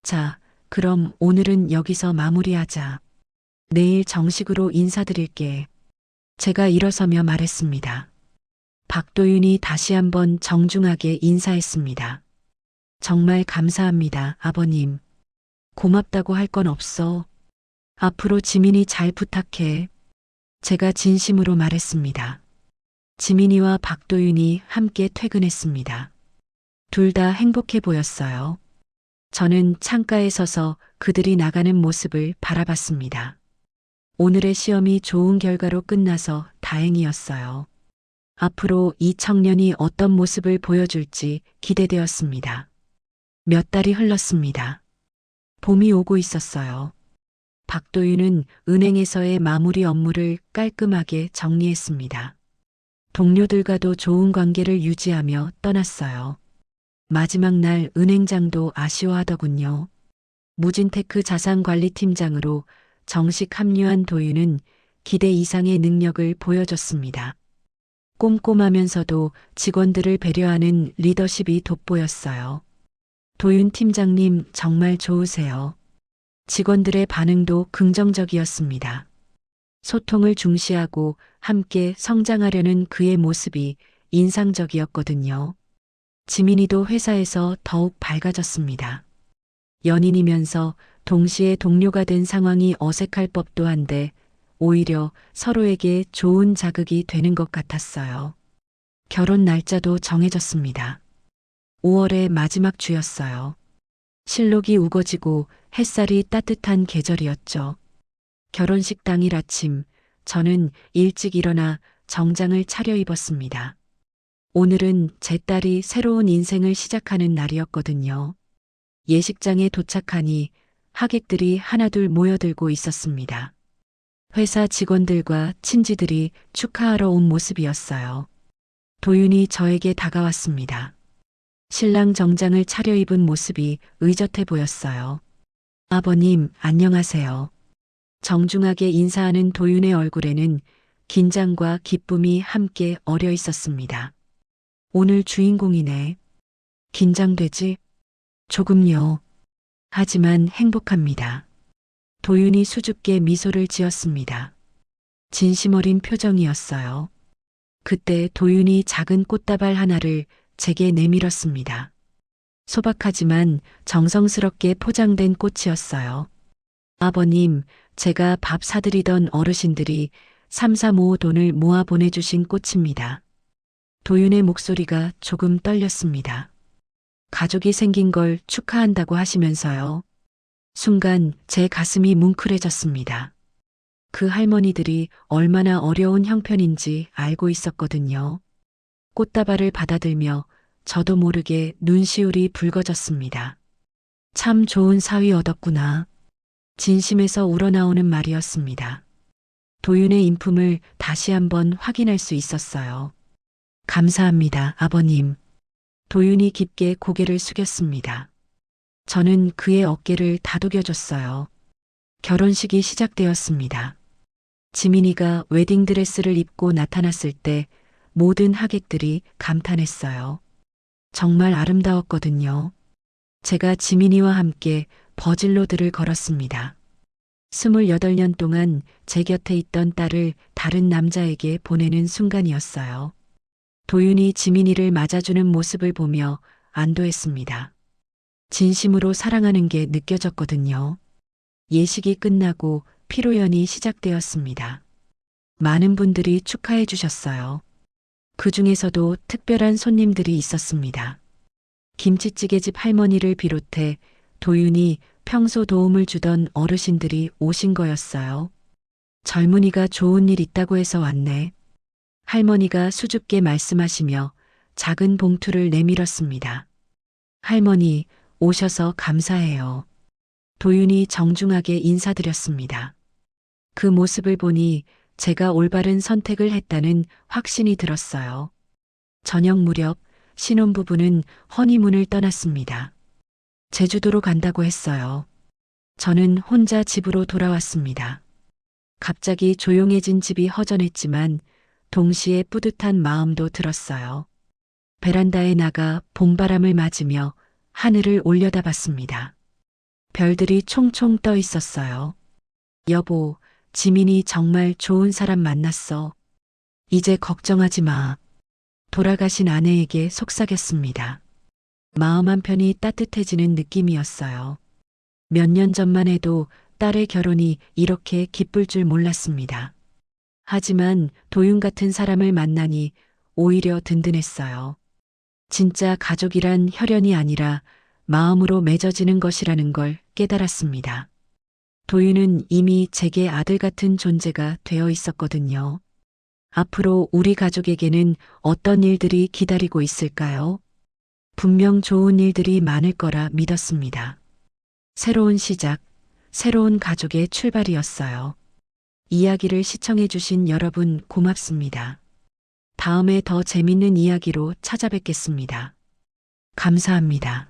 자, 그럼 오늘은 여기서 마무리하자. 내일 정식으로 인사드릴게. 제가 일어서며 말했습니다. 박도윤이 다시 한번 정중하게 인사했습니다. 정말 감사합니다, 아버님. 고맙다고 할 건 없어. 앞으로 지민이 잘 부탁해. 제가 진심으로 말했습니다. 지민이와 박도윤이 함께 퇴근했습니다. 둘 다 행복해 보였어요. 저는 창가에 서서 그들이 나가는 모습을 바라봤습니다. 오늘의 시험이 좋은 결과로 끝나서 다행이었어요. 앞으로 이 청년이 어떤 모습을 보여줄지 기대되었습니다. 몇 달이 흘렀습니다. 봄이 오고 있었어요. 박도윤은 은행에서의 마무리 업무를 깔끔하게 정리했습니다. 동료들과도 좋은 관계를 유지하며 떠났어요. 마지막 날 은행장도 아쉬워하더군요. 무진테크 자산관리팀장으로 정식 합류한 도윤은 기대 이상의 능력을 보여줬습니다. 꼼꼼하면서도 직원들을 배려하는 리더십이 돋보였어요. 도윤 팀장님 정말 좋으세요. 직원들의 반응도 긍정적이었습니다. 소통을 중시하고 함께 성장하려는 그의 모습이 인상적이었거든요. 지민이도 회사에서 더욱 밝아졌습니다. 연인이면서 동시에 동료가 된 상황이 어색할 법도 한데 오히려 서로에게 좋은 자극이 되는 것 같았어요. 결혼 날짜도 정해졌습니다. 5월의 마지막 주였어요. 실록이 우거지고 햇살이 따뜻한 계절이었죠. 결혼식 당일 아침, 저는 일찍 일어나 정장을 차려입었습니다. 오늘은 제 딸이 새로운 인생을 시작하는 날이었거든요. 예식장에 도착하니 하객들이 하나둘 모여들고 있었습니다. 회사 직원들과 친지들이 축하하러 온 모습이었어요. 도윤이 저에게 다가왔습니다. 신랑 정장을 차려입은 모습이 의젓해 보였어요. 아버님, 안녕하세요. 정중하게 인사하는 도윤의 얼굴에는 긴장과 기쁨이 함께 어려 있었습니다. 오늘 주인공이네. 긴장되지? 조금요. 하지만 행복합니다. 도윤이 수줍게 미소를 지었습니다. 진심 어린 표정이었어요. 그때 도윤이 작은 꽃다발 하나를 제게 내밀었습니다. 소박하지만 정성스럽게 포장된 꽃이었어요. 아버님, 제가 밥 사드리던 어르신들이 3355 돈을 모아 보내주신 꽃입니다. 도윤의 목소리가 조금 떨렸습니다. 가족이 생긴 걸 축하한다고 하시면서요. 순간 제 가슴이 뭉클해졌습니다. 그 할머니들이 얼마나 어려운 형편인지 알고 있었거든요. 꽃다발을 받아들며 저도 모르게 눈시울이 붉어졌습니다. 참 좋은 사위 얻었구나. 진심에서 우러나오는 말이었습니다. 도윤의 인품을 다시 한번 확인할 수 있었어요. 감사합니다, 아버님. 도윤이 깊게 고개를 숙였습니다. 저는 그의 어깨를 다독여줬어요. 결혼식이 시작되었습니다. 지민이가 웨딩드레스를 입고 나타났을 때 모든 하객들이 감탄했어요. 정말 아름다웠거든요. 제가 지민이와 함께 버질로드를 걸었습니다. 28년 동안 제 곁에 있던 딸을 다른 남자에게 보내는 순간이었어요. 도윤이 지민이를 맞아주는 모습을 보며 안도했습니다. 진심으로 사랑하는 게 느껴졌거든요. 예식이 끝나고 피로연이 시작되었습니다. 많은 분들이 축하해 주셨어요. 그 중에서도 특별한 손님들이 있었습니다. 김치찌개집 할머니를 비롯해 도윤이 평소 도움을 주던 어르신들이 오신 거였어요. 젊은이가 좋은 일 있다고 해서 왔네. 할머니가 수줍게 말씀하시며 작은 봉투를 내밀었습니다. 할머니, 오셔서 감사해요. 도윤이 정중하게 인사드렸습니다. 그 모습을 보니 제가 올바른 선택을 했다는 확신이 들었어요. 저녁 무렵 신혼부부는 허니문을 떠났습니다. 제주도로 간다고 했어요. 저는 혼자 집으로 돌아왔습니다. 갑자기 조용해진 집이 허전했지만 동시에 뿌듯한 마음도 들었어요. 베란다에 나가 봄바람을 맞으며 하늘을 올려다봤습니다. 별들이 총총 떠 있었어요. 여보, 지민이 정말 좋은 사람 만났어. 이제 걱정하지 마. 돌아가신 아내에게 속삭였습니다. 마음 한편이 따뜻해지는 느낌이었어요. 몇 년 전만 해도 딸의 결혼이 이렇게 기쁠 줄 몰랐습니다. 하지만 도윤 같은 사람을 만나니 오히려 든든했어요. 진짜 가족이란 혈연이 아니라 마음으로 맺어지는 것이라는 걸 깨달았습니다. 도윤은 이미 제게 아들 같은 존재가 되어 있었거든요. 앞으로 우리 가족에게는 어떤 일들이 기다리고 있을까요? 분명 좋은 일들이 많을 거라 믿었습니다. 새로운 시작, 새로운 가족의 출발이었어요. 이야기를 시청해주신 여러분 고맙습니다. 다음에 더 재밌는 이야기로 찾아뵙겠습니다. 감사합니다.